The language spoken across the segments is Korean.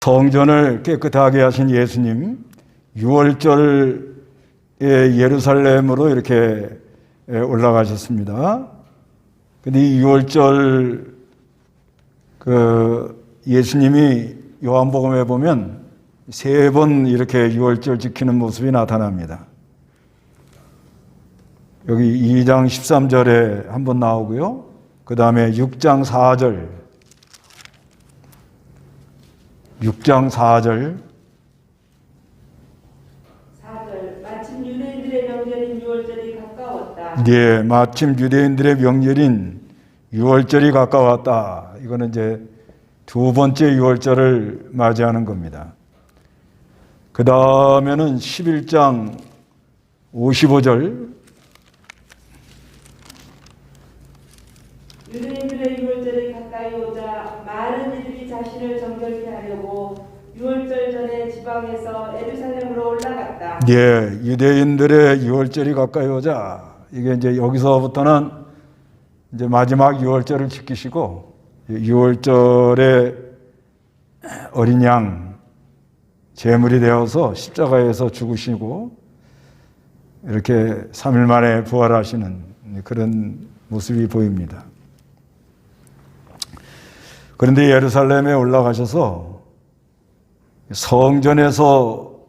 성전을 깨끗하게 하신 예수님, 6월절에 예루살렘으로 이렇게 올라가셨습니다. 근데 이 6월절 예수님이 요한복음에 보면 3번 이렇게 6월절 지키는 모습이 나타납니다. 여기 2장 13절에 한번 나오고요. 그 다음에 6장 4절, 6장 4절. 4절. 마침 유대인들의 명절인 6월절이 가까웠다. 네, 마침 유대인들의 명절인 6월절이 가까웠다. 이거는 이제 두 번째 6월절을 맞이하는 겁니다. 그 다음에는 11장 55절. 유대인들의 6월절이 가까이 오자 많은 이들이 자신을 정결케 하려고 6월절 전에 지방에서 예루살렘으로 올라갔다. 예, 유대인들의 6월절이 가까이 오자. 이게 이제 여기서부터는 이제 마지막 6월절을 지키시고 6월절에 어린 양 제물이 되어서 십자가에서 죽으시고 이렇게 3일 만에 부활하시는 그런 모습이 보입니다. 그런데 예루살렘에 올라가셔서 성전에서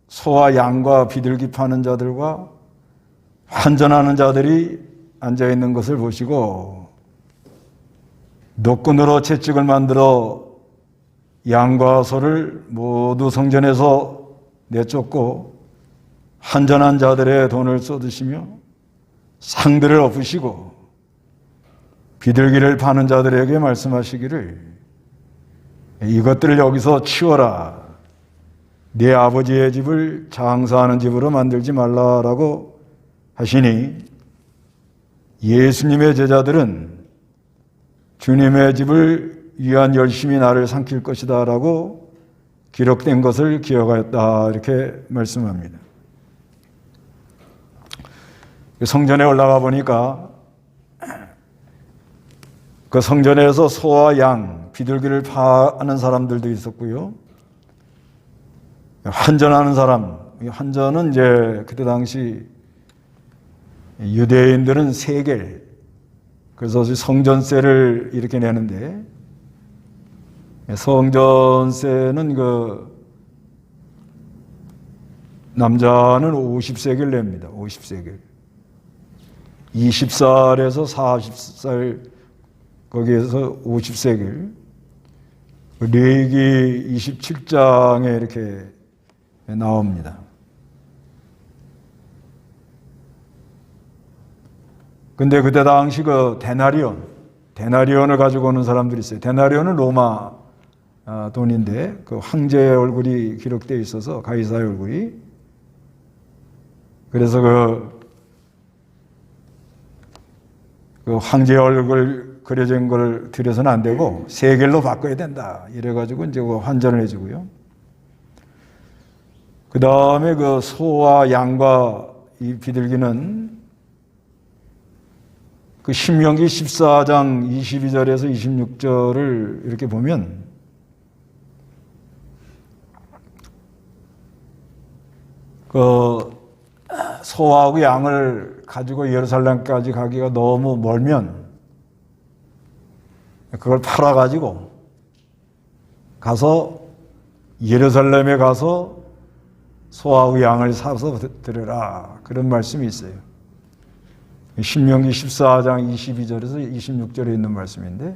소와 양과 비둘기 파는 자들과 환전하는 자들이 앉아있는 것을 보시고 노끈으로 채찍을 만들어 양과 소를 모두 성전에서 내쫓고 환전한 자들의 돈을 쏟으시며 상들을 엎으시고 비둘기를 파는 자들에게 말씀하시기를 이것들을 여기서 치워라. 네 아버지의 집을 장사하는 집으로 만들지 말라라고 하시니 예수님의 제자들은 주님의 집을 위한 열심히 나를 삼킬 것이다 라고 기록된 것을 기억하였다 이렇게 말씀합니다. 성전에 올라가 보니까 그 성전에서 소와 양, 비둘기를 파는 사람들도 있었고요. 환전하는 사람, 환전은 이제 그때 당시 유대인들은 세겔, 그래서 성전세를 이렇게 내는데 성전세는 남자는 50세겔 냅니다. 50세겔. 20살에서 40살 거기에서 50세겔. 레위기 27장에 이렇게 나옵니다. 근데 그때 당시 데나리온을 가지고 오는 사람들이 있어요. 데나리온은 로마 돈인데 그 황제의 얼굴이 기록되어 있어서 가이사의 얼굴이. 그래서 그 황제의 얼굴 그려진 걸 들여서는 안 되고 세겔로 바꿔야 된다. 이래가지고 이제 환전을 해주고요. 그 다음에 그 소와 양과 이 비둘기는 그 신명기 14장 22절에서 26절을 이렇게 보면 그 소하고 양을 가지고 예루살렘까지 가기가 너무 멀면 그걸 팔아가지고 가서 예루살렘에 가서 소하고 양을 사서 드려라. 그런 말씀이 있어요. 신명기 14장 22절에서 26절에 있는 말씀인데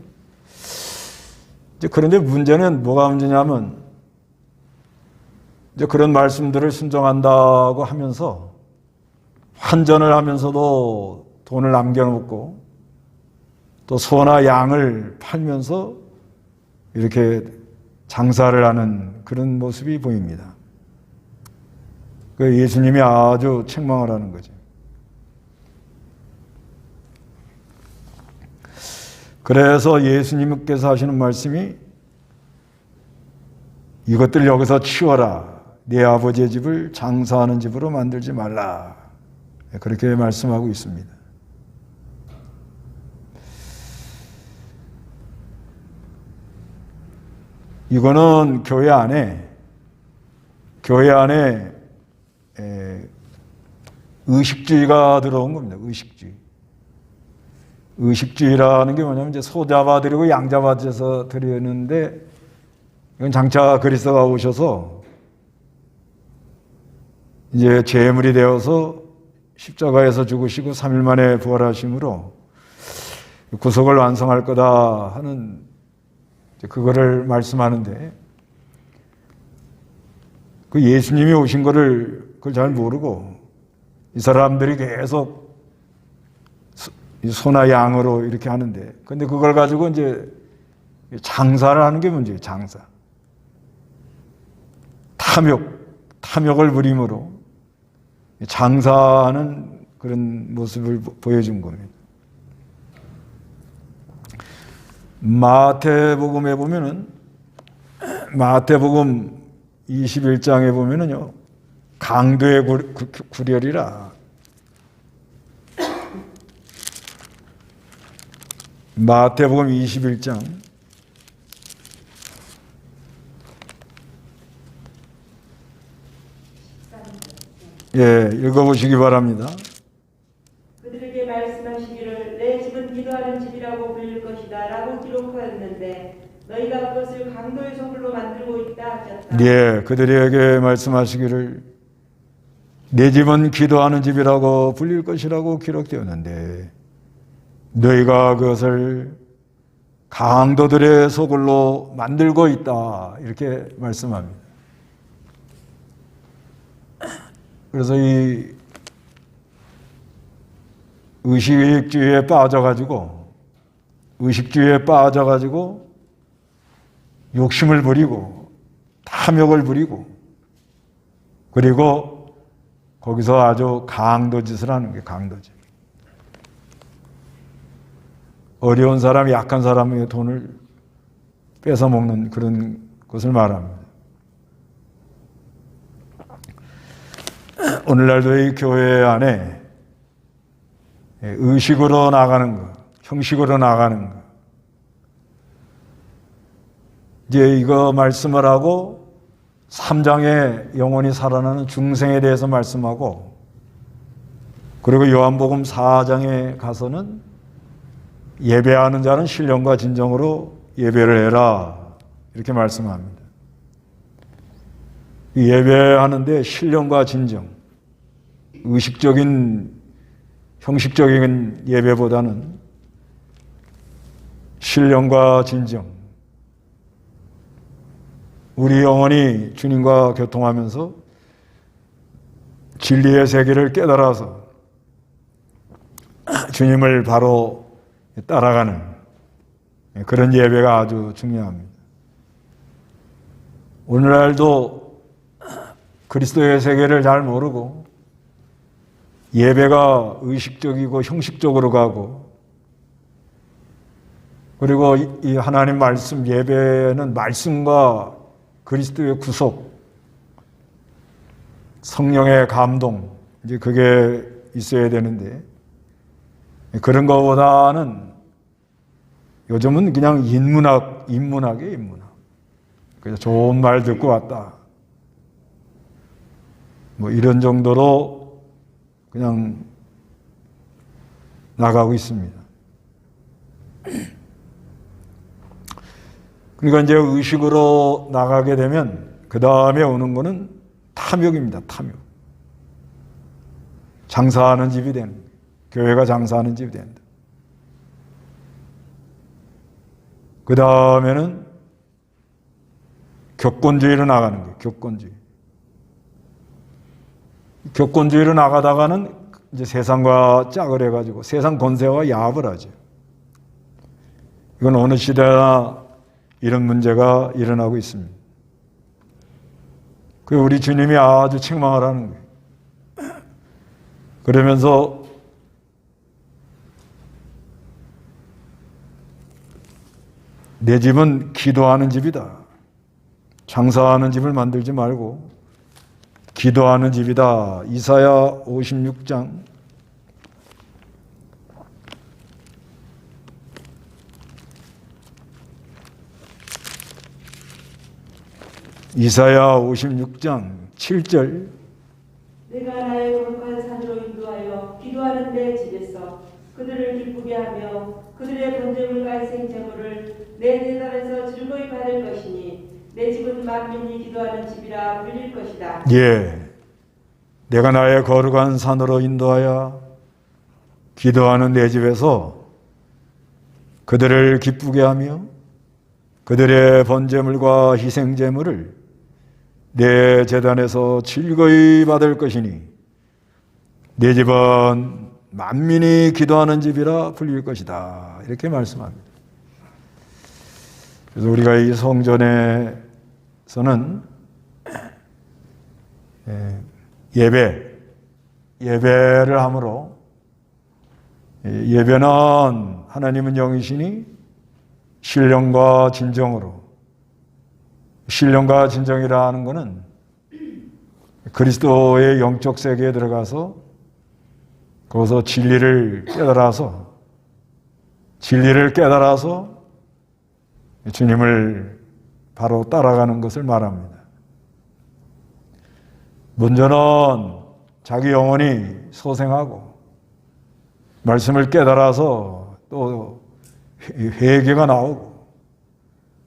이제 그런데 문제는 뭐가 문제냐면 이제 그런 말씀들을 순종한다고 하면서 환전을 하면서도 돈을 남겨놓고 또 소나 양을 팔면서 이렇게 장사를 하는 그런 모습이 보입니다. 예수님이 아주 책망을 하는 거죠. 그래서 예수님께서 하시는 말씀이 이것들 여기서 치워라. 네 아버지의 집을 장사하는 집으로 만들지 말라. 그렇게 말씀하고 있습니다. 이거는 교회 안에 의식주의가 들어온 겁니다. 의식주의. 의식주의라는 게 뭐냐면 이제 소 잡아드리고 양 잡아줘서 드리는데 이건 장차 그리스도가 오셔서 이제 제물이 되어서 십자가에서 죽으시고 3일 만에 부활하심으로 구속을 완성할 거다 하는 그거를 말씀하는데 그 예수님이 오신 거를 그걸 잘 모르고 이 사람들이 계속 소나 양으로 이렇게 하는데 근데 그걸 가지고 이제 장사를 하는 게 문제예요. 장사. 탐욕을 부림으로 장사하는 그런 모습을 보여준 겁니다. 마태복음에 보면은 마태복음 21장에 보면은요 강도의 구렬이라 마태복음 21장 읽어보시기 바랍니다. 그들에게 말씀하시기를 내 집은 기도하는 집이라고 불릴 것이다 라고 기록하였는데 너희가 그것을 강도의 소굴로 만들고 있다 하셨다. 그들에게 말씀하시기를 내 집은 기도하는 집이라고 불릴 것이라고 기록되었는데 너희가 그것을 강도들의 소굴로 만들고 있다 이렇게 말씀합니다. 그래서 이 의식주의에 빠져가지고 욕심을 부리고 탐욕을 부리고 그리고 거기서 아주 강도짓을 하는 게 강도짓. 어려운 사람, 약한 사람의 돈을 뺏어 먹는 그런 것을 말합니다. 오늘날도 이 교회 안에 의식으로 나가는 것, 형식으로 나가는 것. 이제 이거 말씀을 하고 3장에 영원히 살아나는 중생에 대해서 말씀하고 그리고 요한복음 4장에 가서는 예배하는 자는 신령과 진정으로 예배를 해라 이렇게 말씀합니다. 예배하는데 신령과 진정, 의식적인 형식적인 예배보다는 신령과 진정, 우리 영혼이 주님과 교통하면서 진리의 세계를 깨달아서 주님을 바로 따라가는 그런 예배가 아주 중요합니다. 오늘날도 그리스도의 세계를 잘 모르고 예배가 의식적이고 형식적으로 가고 그리고 이 하나님 말씀 예배는 말씀과 그리스도의 구속, 성령의 감동 이제 그게 있어야 되는데 그런 것보다는 요즘은 그냥 인문학이에요, 인문학. 그냥 좋은 말 듣고 왔다. 뭐 이런 정도로 그냥 나가고 있습니다. 그러니까 이제 의식으로 나가게 되면 그 다음에 오는 거는 탐욕입니다. 탐욕. 장사하는 집이 되는 거예요. 교회가 장사하는 집이 된다. 그 다음에는 격권주의로 나가는 거예요. 격권주의로 나가다가는 이제 세상과 짝을 해가지고 세상 권세와 야합을 하죠. 이건 어느 시대나 이런 문제가 일어나고 있습니다. 그 우리 주님이 아주 책망을 하는 거예요. 그러면서 내 집은 기도하는 집이다. 장사하는 집을 만들지 말고 기도하는 집이다. 이사야 56장 이사야 56장 7절. 내가 나의 거룩한 산으로 인도하여 기도하는 내 집에서 그들을 기쁘게 하며 그들의 번제물과 생제물을 내 대단에서 즐거이 받을 것이니 내 집은 만민이 기도하는 집이라 불릴 것이다. 예, 내가 나의 거룩한 산으로 인도하여 기도하는 내 집에서 그들을 기쁘게 하며 그들의 번제물과 희생제물을 내 제단에서 즐거이 받을 것이니 내 집은 만민이 기도하는 집이라 불릴 것이다. 이렇게 말씀합니다. 그래서 우리가 이 성전에서는 예배를 함으로, 예배는 하나님은 영이시니 신령과 진정으로, 신령과 진정이라는 것은 그리스도의 영적 세계에 들어가서 거기서 진리를 깨달아서 주님을 바로 따라가는 것을 말합니다. 먼저는 자기 영혼이 소생하고 말씀을 깨달아서 또 회개가 나오고,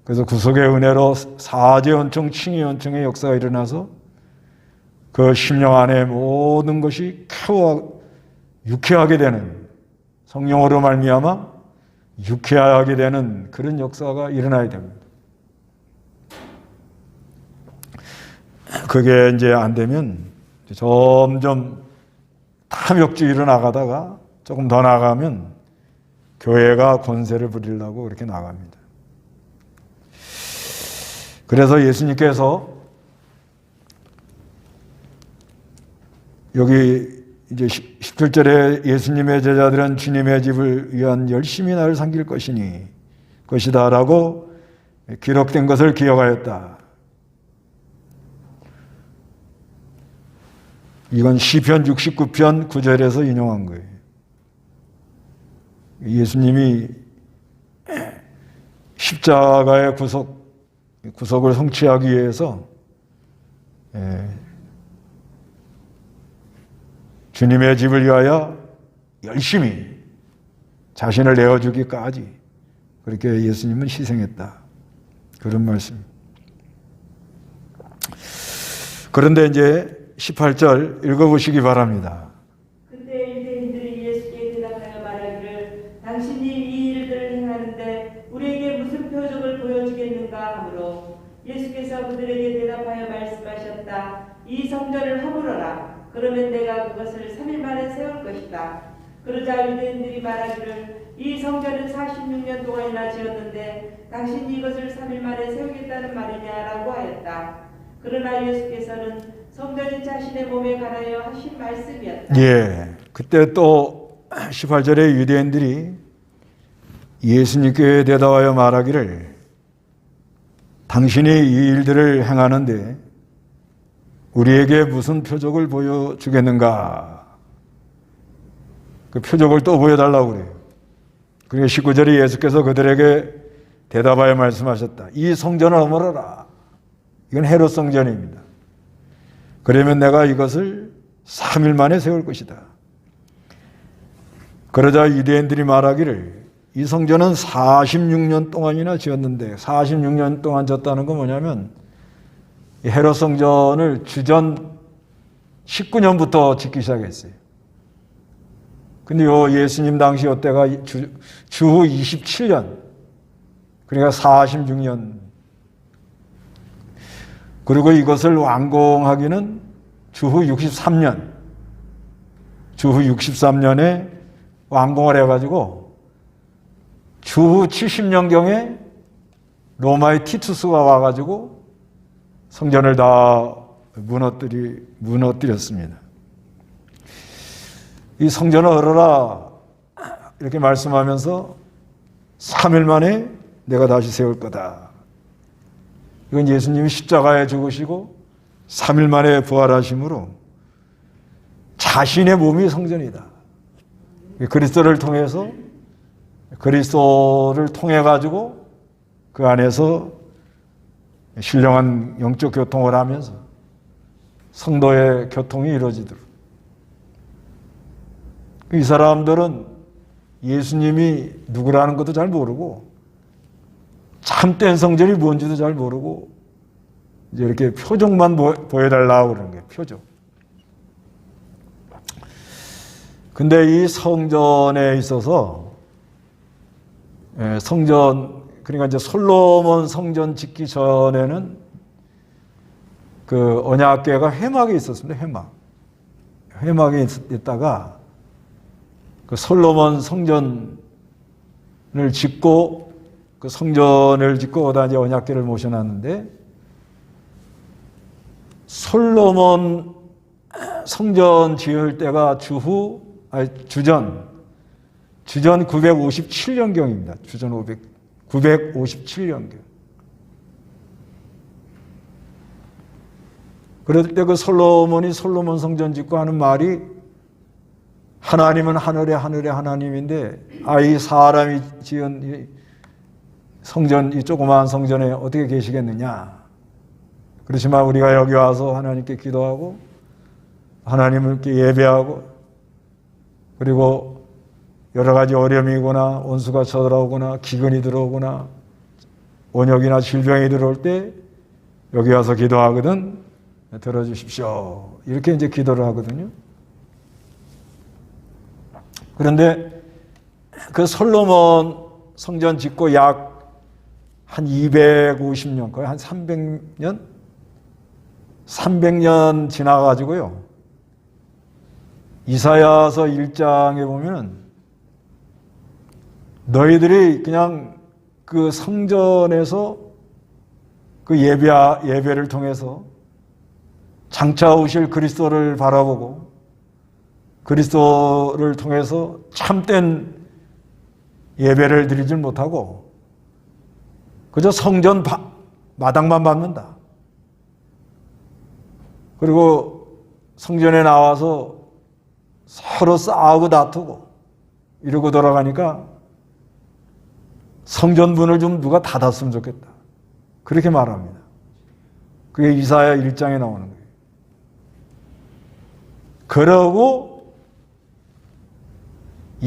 그래서 구속의 은혜로 사제연청, 칭의연청의 역사가 일어나서 그 심령 안에 모든 것이 유쾌하게 되는, 성령으로 말미암아 유쾌하게 되는 그런 역사가 일어나야 됩니다. 그게 이제 안 되면 점점 탐욕주의로 나가다가 조금 더 나가면 교회가 권세를 부리려고 그렇게 나갑니다. 그래서 예수님께서 여기 이제 17절에 예수님의 제자들은 주님의 집을 위한 열심히 나를 섬길 것이다 라고 기록된 것을 기억하였다. 이건 시편 69편 9절에서 인용한 거예요. 예수님이 십자가의 구속을 성취하기 위해서 주님의 집을 위하여 열심히 자신을 내어주기까지 그렇게 예수님은 희생했다. 그런 말씀. 그런데 이제 18절 읽어보시기 바랍니다. 그때 유대인들이 예수께 대답하여 말하기를 당신이 이 일들을 행하는데 우리에게 무슨 표적을 보여주겠는가 하므로 예수께서 그들에게 대답하여 말씀하셨다. 이 성전을 허물어라. 그러면 내가 그것을 3일 만에 세울 것이다. 그러자 유대인들이 말하기를 이 성전은 46년 동안이나 지었는데 당신이 이것을 3일 만에 세우겠다는 말이냐라고 하였다. 그러나 예수께서는 성전이 자신의 몸에 관하여 하신 말씀이었다. 예, 그때 또 18절에 유대인들이 예수님께 대답하여 말하기를 당신이 이 일들을 행하는데 우리에게 무슨 표적을 보여주겠는가? 그 표적을 또 보여달라고 그래요. 그러니까 19절에 예수께서 그들에게 대답하여 말씀하셨다. 이 성전을 허물어라. 이건 헤롯 성전입니다. 그러면 내가 이것을 3일 만에 세울 것이다. 그러자 유대인들이 말하기를 이 성전은 46년 동안이나 지었는데, 46년 동안 졌다는 건 뭐냐면 헤롯 성전을 주전 19년부터 짓기 시작했어요. 근데 예수님 당시 이때가 주후 27년, 그러니까 46년. 그리고 이것을 완공하기는 주후 63년에 완공을 해가지고 주후 70년경에 로마의 티투스가 와가지고 성전을 다 무너뜨렸습니다. 이 성전을 얼어라 이렇게 말씀하면서 3일 만에 내가 다시 세울 거다. 이건 예수님이 십자가에 죽으시고 3일 만에 부활하심으로 자신의 몸이 성전이다. 그리스도를 통해 가지고 그 안에서 신령한 영적 교통을 하면서 성도의 교통이 이루어지도록. 이 사람들은 예수님이 누구라는 것도 잘 모르고 참된 성전이 뭔지도 잘 모르고 이제 이렇게 표적만 보여달라고 그러는 거예요. 표적. 근데 이 성전에 있어서 성전, 그러니까 이제 솔로몬 성전 짓기 전에는 그 언약궤가 회막에 있었습니다. 회막에 있다가 그 솔로몬 성전을 짓고 그 성전을 짓고 거기다 이제 언약궤를 모셔놨는데 솔로몬 성전 지을 때가 주전 957년경입니다. 주전 957년경. 그럴 때 그 솔로몬이 솔로몬 성전 짓고 하는 말이 하나님은 하늘의 하나님인데 이 사람이 지은 이 성전, 이 조그마한 성전에 어떻게 계시겠느냐. 그렇지만 우리가 여기 와서 하나님께 기도하고 하나님을 이렇게 예배하고 그리고 여러 가지 어려움이거나 원수가 쳐들어오거나 기근이 들어오거나 원역이나 질병이 들어올 때 여기 와서 기도하거든 들어주십시오. 이렇게 이제 기도를 하거든요. 그런데 그 솔로몬 성전 짓고 약 한 250년, 거의 한 300년 지나가지고요. 이사야서 1장에 보면 너희들이 그냥 그 성전에서 그 예배를 통해서 장차 오실 그리스도를 바라보고 그리스도를 통해서 참된 예배를 드리질 못하고 그저 성전 마당만 밟는다. 그리고 성전에 나와서 서로 싸우고 다투고 이러고 돌아가니까 성전 문을 좀 누가 닫았으면 좋겠다. 그렇게 말합니다. 그게 이사야 1장에 나오는 거예요. 그러고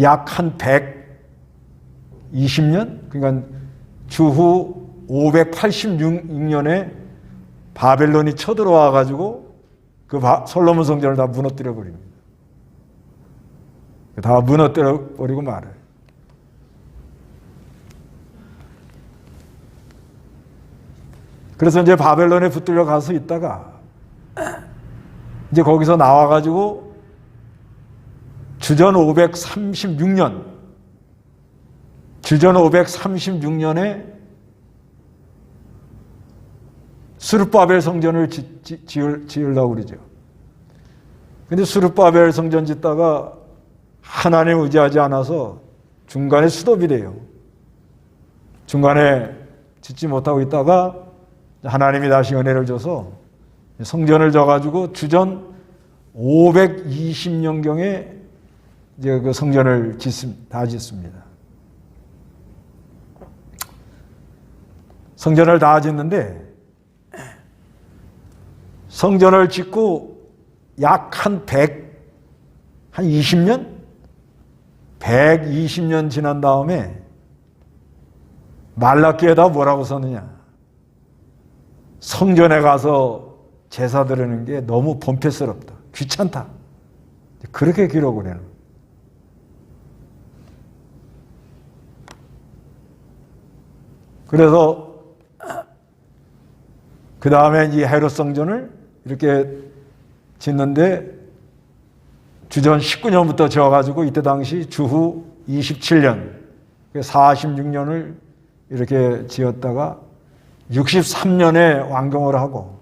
약 한 120년, 그러니까 주후 586년에 바벨론이 쳐들어와 가지고 그 솔로몬 성전을 다 무너뜨려 버립니다. 다 무너뜨려 버리고 말아요. 그래서 이제 바벨론에 붙들려 가서 있다가 이제 거기서 나와 가지고 주전 536년에 스룹바벨 성전을 지으려고 그러죠. 근데 스룹바벨 성전 짓다가 하나님 의지하지 않아서 중간에 수도비 돼요. 중간에 짓지 못하고 있다가 하나님이 다시 은혜를 줘서 성전을 져가지고 주전 520년경에 이제 그 성전을 다 짓습니다. 성전을 다 짓는데 성전을 짓고 약 한 120년 지난 다음에 말라기에다 뭐라고 썼느냐. 성전에 가서 제사 드리는 게 너무 번패스럽다. 귀찮다. 그렇게 기록을 해요. 그래서 그 다음에 이 헤롯 성전을 이렇게 짓는데 주전 19년부터 지어가지고 이때 당시 주후 27년, 46년을 이렇게 지었다가 63년에 완공을 하고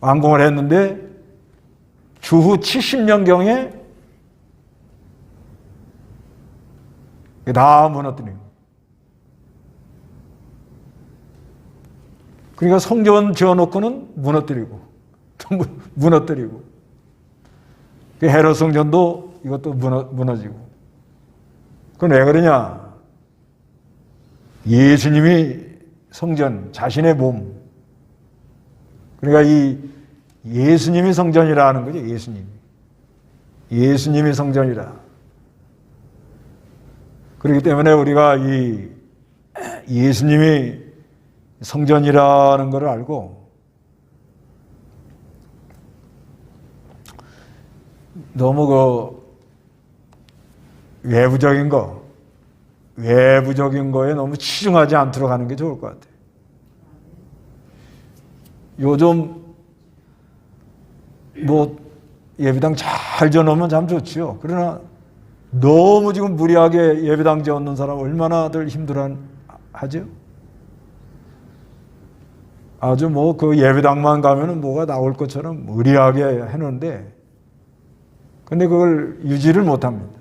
완공을 했는데 주후 70년경에 다 무너뜨린 거예요. 그러니까 성전 지어놓고는 무너뜨리고 또 무너뜨리고 그 헤롯 성전도 이것도 무너지고. 그건 왜 그러냐? 예수님이 성전, 자신의 몸, 그러니까 이 예수님이 성전이라는 거죠. 예수님이 성전이라. 그렇기 때문에 우리가 이 예수님이 성전이라는 것을 알고 너무 외부적인 거에 너무 치중하지 않도록 하는 게 좋을 것 같아요. 요즘 예배당 잘 지어놓으면 참 좋지요. 그러나 너무 지금 무리하게 예배당 지어놓는 사람 얼마나들 힘들어하죠? 아주 그 예배당만 가면은 뭐가 나올 것처럼 무리하게 해놓는데, 근데 그걸 유지를 못 합니다.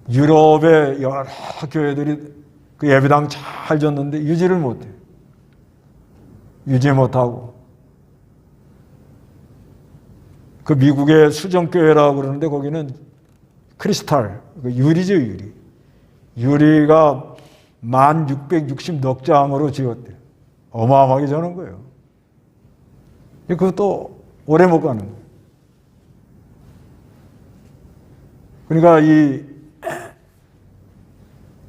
유럽의 여러 교회들이 그 예배당 잘 졌는데 유지를 못 해요. 유지 못하고. 그 미국의 수정교회라고 그러는데 거기는 크리스탈, 유리죠, 유리. 유리가 1660넉 장으로 지었대요. 어마어마하게 저는 거예요. 그것도 오래 못 가는 거예요. 그러니까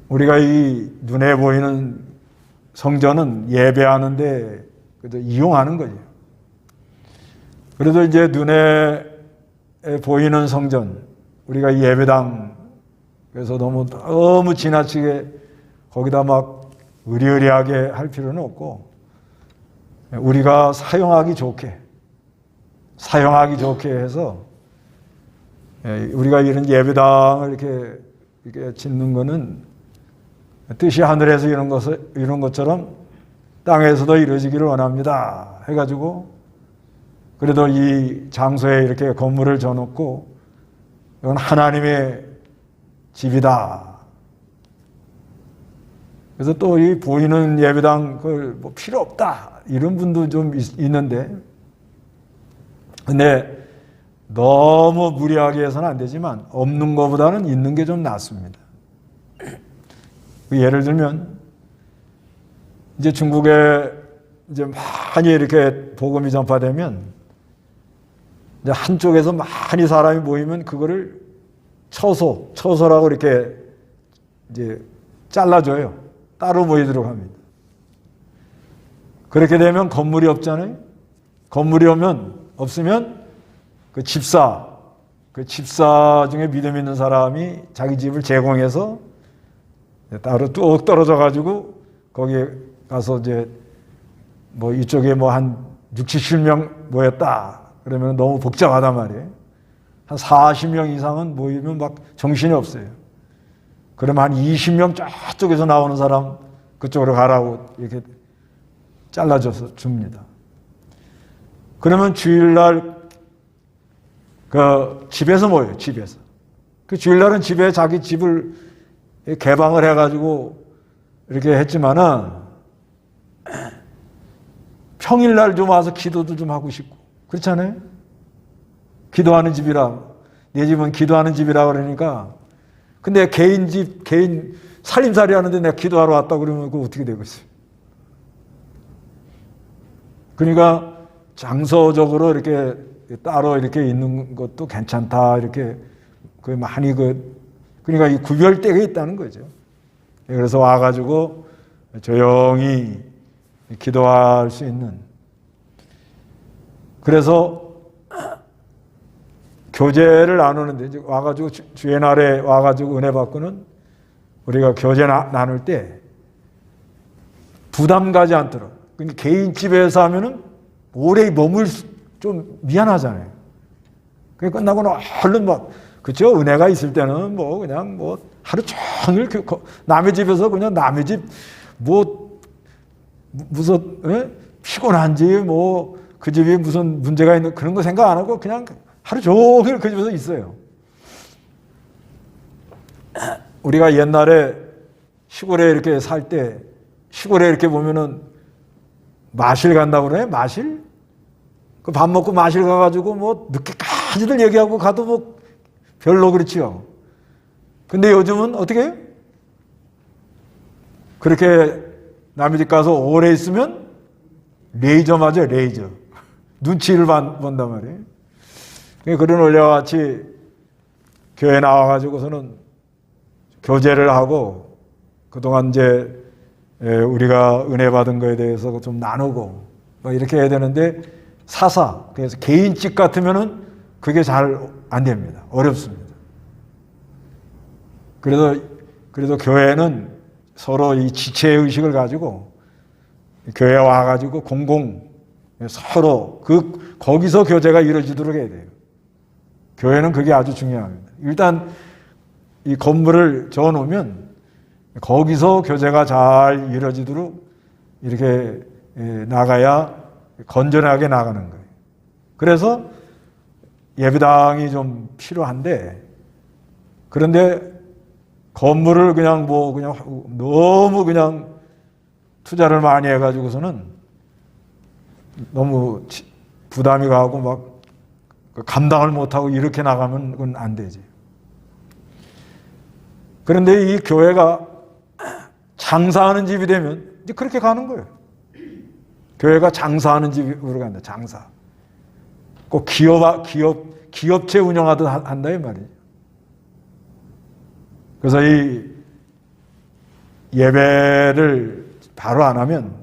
우리가 이 눈에 보이는 성전은 예배하는데 이용하는 거죠. 그래도 이제 눈에 보이는 성전, 우리가 예배당, 그래서 너무 지나치게 거기다 막 의리의리하게 할 필요는 없고, 우리가 사용하기 좋게 해서, 우리가 이런 예배당을 이렇게 짓는 거는 뜻이 하늘에서 이런 것처럼 땅에서도 이루어지기를 원합니다. 해가지고, 그래도 이 장소에 이렇게 건물을 져놓고, 이건 하나님의 집이다. 그래서 또 이 보이는 예배당 그걸 필요 없다. 이런 분도 좀 있는데, 근데 너무 무리하게 해서는 안 되지만, 없는 것보다는 있는 게 좀 낫습니다. 예를 들면, 이제 중국에 이제 많이 이렇게 복음이 전파되면, 이제 한쪽에서 많이 사람이 모이면 그거를 처소라고 이렇게 이제 잘라줘요. 따로 모이도록 합니다. 그렇게 되면 건물이 없잖아요. 건물이 없으면 그 집사 중에 믿음 있는 사람이 자기 집을 제공해서 따로 뚝 떨어져 가지고 거기에 가서 이제 이쪽에 한 60, 70명 모였다. 그러면 너무 복잡하단 말이에요. 한 40명 이상은 모이면 막 정신이 없어요. 그러면 한 20명 저쪽에서 나오는 사람 그쪽으로 가라고 이렇게 잘라줘서 줍니다. 그러면 주일날 그 집에서 모여요. 집에서. 그 주일날은 집에 자기 집을 개방을 해가지고 이렇게 했지만은 평일날 좀 와서 기도도 좀 하고 싶고 그렇잖아요. 기도하는 집이라, 내 집은 기도하는 집이라 그러니까. 근데 개인 살림살이 하는데 내가 기도하러 왔다 그러면 그거 어떻게 되고 있어요? 그러니까 장소적으로 이렇게 따로 이렇게 있는 것도 괜찮다. 이렇게 많이 그러니까 이 구별되어 있다는 거죠. 그래서 와가지고 조용히 기도할 수 있는. 그래서 교제를 나누는데 이제 와가지고 주의 날에 와가지고 은혜 받고는 우리가 교제 나눌 때 부담 가지 않도록. 그러니까 개인 집에서 하면은 오래 머물 좀 미안하잖아요. 그게 끝나고는 얼른 그쵸? 은혜가 있을 때는 그냥 하루 종일 남의 집에서 그냥 남의 집 무슨 피곤한지 그 집이 무슨 문제가 있는 그런 거 생각 안 하고 그냥 하루 종일 그 집에서 있어요. 우리가 옛날에 시골에 이렇게 살 때 시골에 이렇게 보면은 마실 간다고 그래? 마실? 그 밥 먹고 마실 가가지고 늦게까지들 얘기하고 가도 별로 그렇지요. 근데 요즘은 어떻게 해요? 그렇게 남의 집 가서 오래 있으면 레이저 맞아요, 레이저. 눈치를 본단 말이에요. 그런 원리와 같이 교회 나와가지고서는 교제를 하고 그동안 이제 우리가 은혜 받은 거에 대해서 좀 나누고 이렇게 해야 되는데 그래서 개인집 같으면은 그게 잘 안 됩니다. 어렵습니다. 그래도 교회는 서로 이 지체 의식을 가지고 교회에 와가지고 서로 거기서 교제가 이루어지도록 해야 돼요. 교회는 그게 아주 중요합니다. 일단 이 건물을 저어놓으면 거기서 교제가 잘 이루어지도록 이렇게 나가야 건전하게 나가는 거예요. 그래서 예배당이 좀 필요한데, 그런데 건물을 그냥 너무 그냥 투자를 많이 해가지고서는 너무 부담이 가고 막 감당을 못하고 이렇게 나가면 그건 안 되지. 그런데 이 교회가 장사하는 집이 되면 이제 그렇게 가는 거예요. 교회가 장사하는 집으로 간다. 장사. 꼭 기업체 운영하듯 한다 이 말이죠. 그래서 이 예배를 바로 안 하면,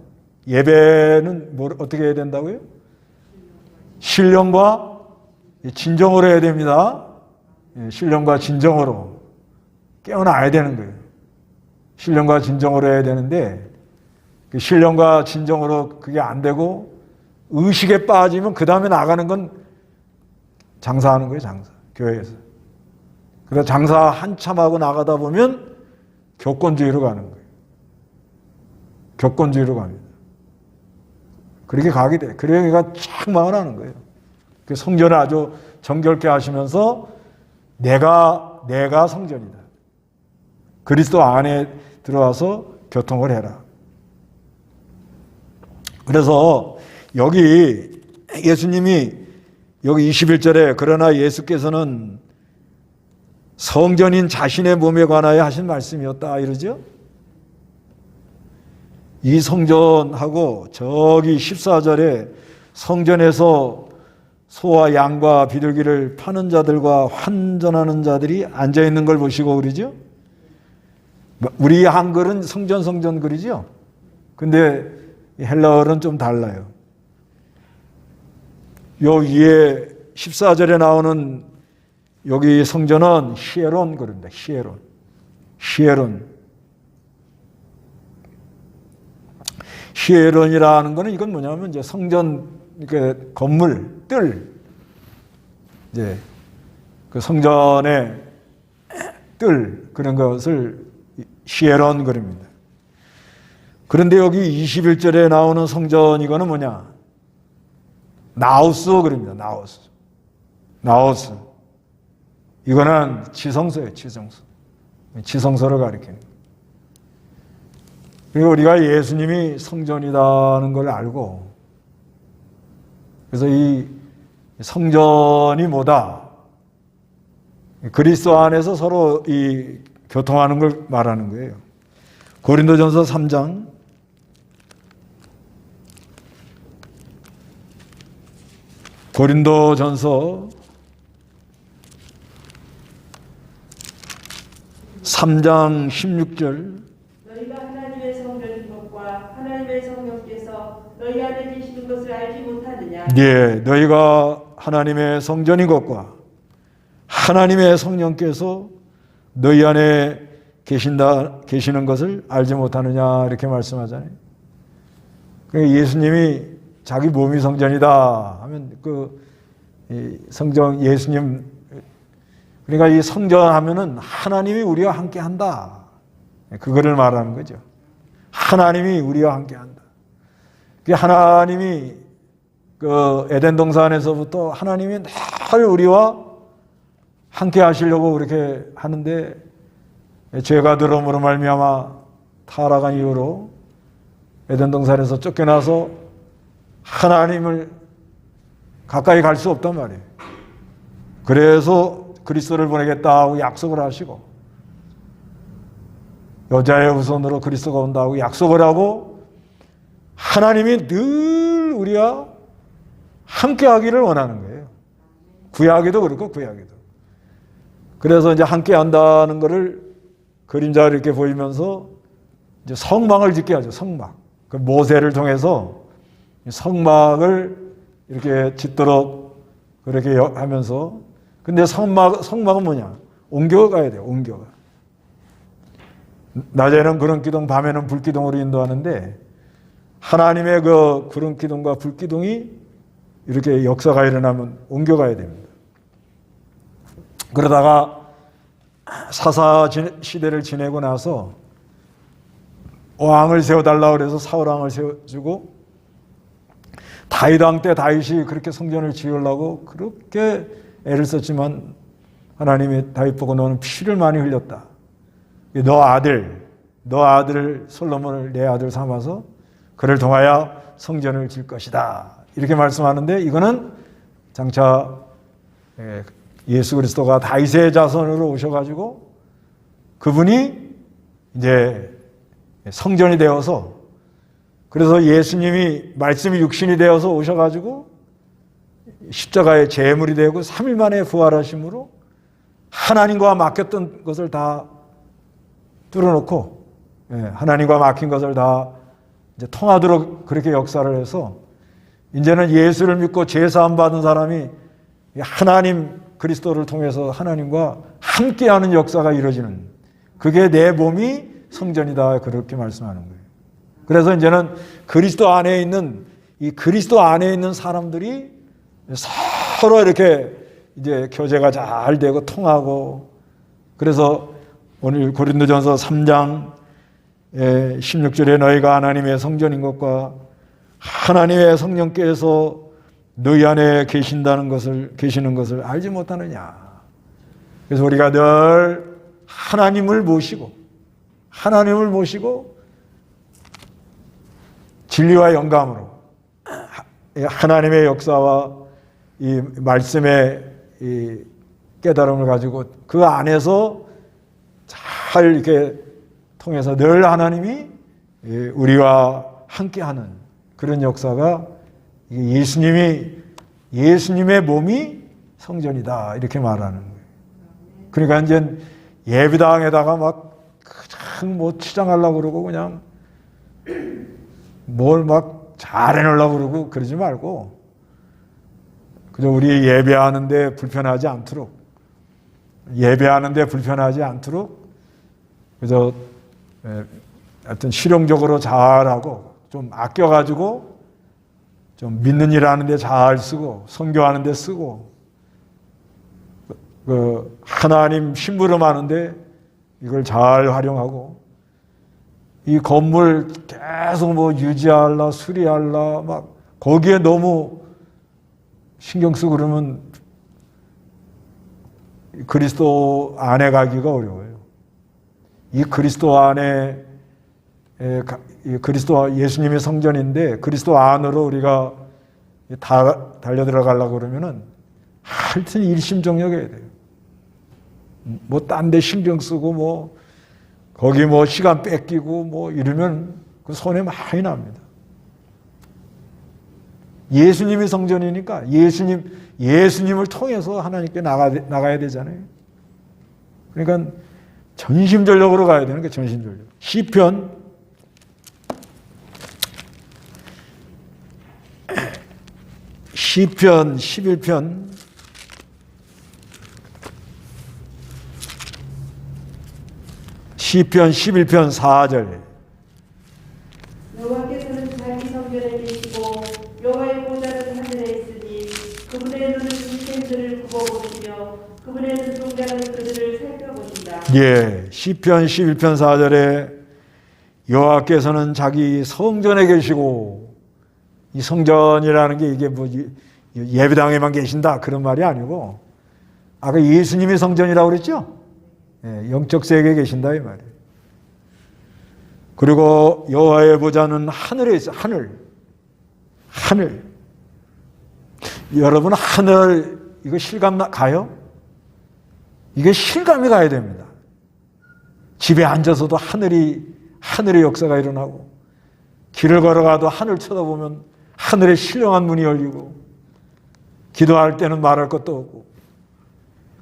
예배는 어떻게 해야 된다고요? 신령과 진정으로 해야 됩니다. 신령과 진정으로 깨어나야 되는 거예요. 신령과 진정으로 해야 되는데, 신령과 진정으로 그게 안 되고 의식에 빠지면 그 다음에 나가는 건 장사하는 거예요, 장사. 교회에서. 그래서 장사 한참 하고 나가다 보면 교권주의로 가는 거예요. 교권주의로 갑니다. 그렇게 가게 돼. 그러니까 쫙 망하는 거예요. 성전을 아주 정결케 하시면서 내가 성전이다. 그리스도 안에 들어와서 교통을 해라. 그래서 여기 예수님이 여기 21절에 그러나 예수께서는 성전인 자신의 몸에 관하여 하신 말씀이었다 이러죠. 이 성전하고 저기 14절에 성전에서 소와 양과 비둘기를 파는 자들과 환전하는 자들이 앉아있는 걸 보시고 그러죠. 우리 한글은 성전 그리죠. 근데 헬라어는 좀 달라요. 요 위에 14절에 나오는 여기 성전은 히에론 그럽니다. 히에론이라는 거는 이건 뭐냐면 이제 성전 건물 뜰, 이제 그 성전의 뜰 그런 것을 히에론 그럽니다. 그런데 여기 21절에 나오는 성전 이거는 뭐냐? 나우스 그럽니다. 나우스. 이거는 지성소예요. 지성소를 가리키는. 그리고 우리가 예수님이 성전이라는 걸 알고, 그래서 이 성전이 뭐다? 그리스도 안에서 서로 이 교통하는 걸 말하는 거예요. 고린도전서 3장 3장 16절 너희가 하나님의 성전인 것과 하나님의 성령께서 너희 안에 계시는 것을 알지 못하느냐? 네, 너희가 하나님의 성전인 것과 하나님의 성령께서 너희 안에 계시는 것을 알지 못하느냐 이렇게 말씀하잖아요. 예수님이 자기 몸이 성전이다 하면 성전 예수님, 그러니까 이 성전 하면은 하나님이 우리와 함께 한다. 그거를 말하는 거죠. 하나님이 우리와 함께 한다. 하나님이 에덴 동산에서부터 하나님이 늘 우리와 함께 하시려고 그렇게 하는데, 죄가 들어옴으로 말미암아 타락한 이후로 에덴 동산에서 쫓겨나서 하나님을 가까이 갈 수 없단 말이에요. 그래서 그리스도를 보내겠다고 약속을 하시고, 여자의 후손으로 그리스도가 온다고 약속을 하고, 하나님이 늘 우리와 함께 하기를 원하는 거예요. 구약에도 그렇고 구약에도. 그래서 이제 함께 한다는 것을 그림자를 이렇게 보이면서 이제 성막을 짓게 하죠. 성막. 그 모세를 통해서 성막을 이렇게 짓도록 그렇게 하면서, 근데 성막은 뭐냐? 옮겨가야 돼요. 옮겨가. 낮에는 구름기둥, 밤에는 불기둥으로 인도하는데 하나님의 그 구름기둥과 불기둥이 이렇게 역사가 일어나면 옮겨가야 됩니다. 그러다가 사사 시대를 지내고 나서 왕을 세워달라고 그래서 사울 왕을 세워주고, 다윗 왕 때 다윗이 그렇게 성전을 지으려고 그렇게 애를 썼지만 하나님이 다윗 보고 너는 피를 많이 흘렸다. 너 아들 솔로몬을 내 아들 삼아서 그를 통하여 성전을 질 것이다. 이렇게 말씀하는데, 이거는 장차 예수 그리스도가 다윗의 자손으로 오셔가지고 그분이 이제 성전이 되어서, 그래서 예수님이 말씀이 육신이 되어서 오셔가지고 십자가의 제물이 되고 3일 만에 부활하심으로 하나님과 막혔던 것을 다 뚫어놓고, 하나님과 막힌 것을 다 이제 통하도록 그렇게 역사를 해서, 이제는 예수를 믿고 죄사함 받은 사람이 하나님 그리스도를 통해서 하나님과 함께하는 역사가 이루어지는, 그게 내 몸이 성전이다, 그렇게 말씀하는 거예요. 그래서 이제는 그리스도 안에 있는 사람들이 서로 이렇게 이제 교제가 잘 되고 통하고, 그래서 오늘 고린도전서 3장 16절에 너희가 하나님의 성전인 것과 하나님의 성령께서 너희 안에 계시는 것을 알지 못하느냐. 그래서 우리가 늘 하나님을 모시고 진리와 영감으로 하나님의 역사와 이 말씀의 이 깨달음을 가지고 그 안에서 잘 이렇게 통해서 늘 하나님이 우리와 함께하는 그런 역사가, 예수님의 몸이 성전이다, 이렇게 말하는 거예요. 그러니까 이제 예배당에다가 막 그냥 뭐 치장하려고 그러고 그냥 뭘 막 잘해놓으려고 그러고 그러지 말고, 그저 우리 예배하는데 불편하지 않도록 그저 하여튼 실용적으로 잘하고 좀 아껴가지고 좀 믿는 일 하는데 잘 쓰고 선교하는데 쓰고, 그 하나님 심부름 하는데 이걸 잘 활용하고, 이 건물 계속 뭐 유지할라 수리할라 막 거기에 너무 신경 쓰고 그러면 그리스도 안에 가기가 어려워요. 이 그리스도 안에, 그리스도 예수님의 성전인데 그리스도 안으로 우리가 다 달려들어가려고 그러면은 하여튼 일심정력해야 돼요. 뭐 딴 데 신경 쓰고 뭐 거기 뭐 시간 뺏기고 뭐 이러면 그 손해 많이 납니다. 예수님이 성전이니까 예수님을 통해서 하나님께 나가야 되잖아요. 그러니까 전심전력으로 가야 되는 게 전심전력. 시편 11편 시편 11편 4절. 여호와께서는 자기 성전에 계시고 여호와의 보좌는 하늘에 있으니 그분의 눈은 인생들을 굽어보시며 그분의 눈동자는 그들을 살펴보신다. 예, 시편 11편 4절에 여호와께서는 자기 성전에 계시고, 이 성전이라는 게 이게 뭐 예배당에만 계신다 그런 말이 아니고, 아까 예수님이 성전이라고 그랬죠? 예, 영적 세계에 계신다 이 말이에요. 그리고 여호와의 보좌는 하늘에 있어. 하늘. 여러분 하늘 이거 실감 가요? 이게 실감이 가야 됩니다. 집에 앉아서도 하늘의 역사가 일어나고, 길을 걸어가도 하늘 쳐다보면 하늘에 신령한 문이 열리고 기도할 때는 말할 것도 없고,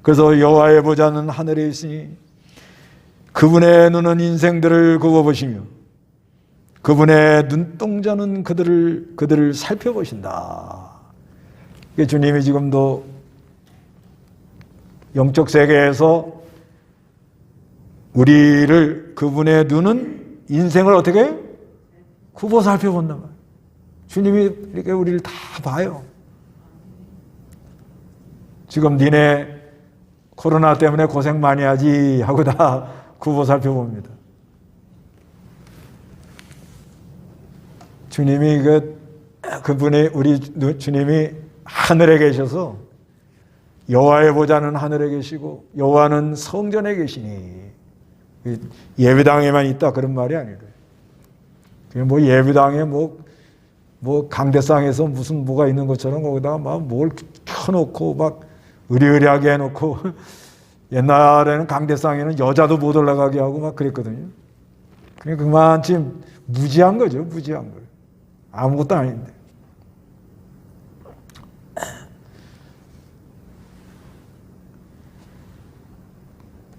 그래서 여호와의 보좌는 하늘에 있으니 그분의 눈은 인생들을 굽어보시며 그분의 눈동자는 그들을 살펴보신다. 주님이 지금도 영적 세계에서 우리를, 그분의 눈은 인생을 어떻게 해요? 굽어 살펴본단 말이에요. 주님이 이렇게 우리를 다 봐요. 지금 니네 코로나 때문에 고생 많이 하지 하고 다 굽어 살펴봅니다. 주님이 그분이, 우리 주님이 하늘에 계셔서 여호와의 보좌는 하늘에 계시고 여호와는 성전에 계시니, 예배당에만 있다 그런 말이 아니래요. 뭐 예배당에 뭐 강대상에서 무슨 뭐가 있는 것처럼 거기다가 막 뭘 켜놓고 막 의리의리하게 해놓고 옛날에는 강대상에는 여자도 못 올라가게 하고 막 그랬거든요. 그러니까 그만큼 무지한 거죠. 무지한 거. 아무것도 아닌데.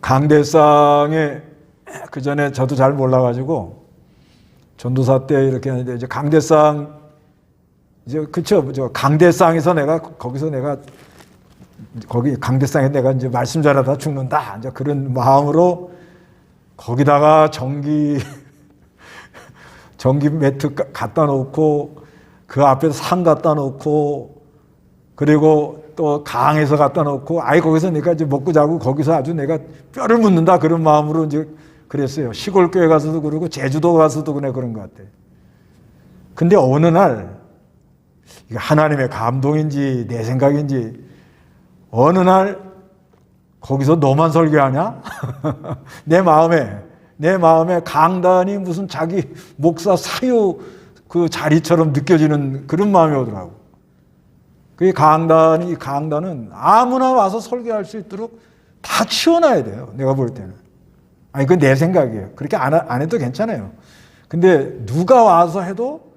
강대상에 그 전에 저도 잘 몰라가지고 전도사 때 이렇게 하는데, 이제 강대상, 이제 그쵸, 저 강대상에서 거기 강대상에 내가 이제 말씀 잘하다 죽는다, 이제 그런 마음으로 거기다가 전기 매트 갖다 놓고 그 앞에서 상 갖다 놓고 그리고 또 강에서 갖다 놓고, 아예 거기서 내가 이제 먹고 자고 거기서 아주 내가 뼈를 묻는다 그런 마음으로 이제 그랬어요. 시골 교회 가서도 그러고 제주도 가서도 그런 것 같아요. 근데 어느 날 이게 하나님의 감동인지 내 생각인지, 어느 날 거기서 너만 설교하냐? 내 마음에 강단이 무슨 자기 목사 사유 그 자리처럼 느껴지는 그런 마음이 오더라고. 그 강단은 아무나 와서 설교할 수 있도록 다 치워놔야 돼요. 내가 볼 때는. 아니, 그건 내 생각이에요. 그렇게 안 해도 괜찮아요. 근데 누가 와서 해도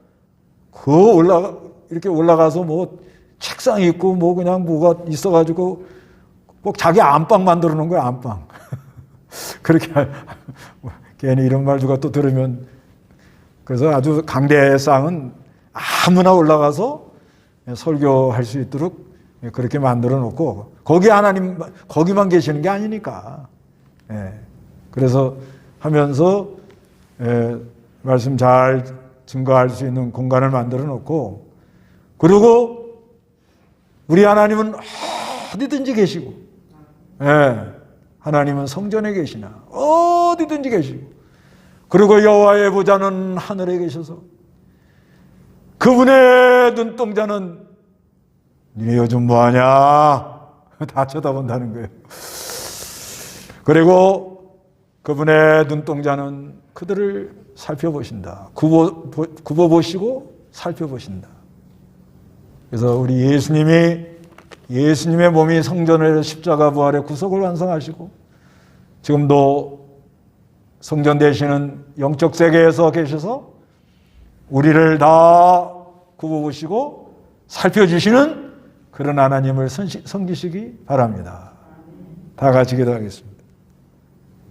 이렇게 올라가서 뭐 책상 있고 뭐 그냥 뭐가 있어가지고 꼭 자기 안방 만들어 놓은 거야, 안방. 그렇게 괜히 이런 말 누가 또 들으면. 그래서 아주 강대상은 아무나 올라가서 설교할 수 있도록 그렇게 만들어 놓고, 거기 하나님 거기만 계시는 게 아니니까. 그래서 하면서 말씀 잘 증거할 수 있는 공간을 만들어 놓고, 그리고 우리 하나님은 어디든지 계시고, 하나님은 성전에 계시나 어디든지 계시고, 그리고 여호와의 보좌는 하늘에 계셔서 그분의 눈동자는 니네 요즘 뭐하냐 다 쳐다본다는 거예요. 그리고 그분의 눈동자는 그들을 살펴보신다. 굽어보시고 살펴보신다. 그래서 우리 예수님의 몸이 성전의 십자가 부활의 구속을 완성하시고 지금도 성전 되시는 영적 세계에서 계셔서 우리를 다 굽어보시고 살펴주시는 그런 하나님을 섬기시기 바랍니다. 다 같이 기도하겠습니다.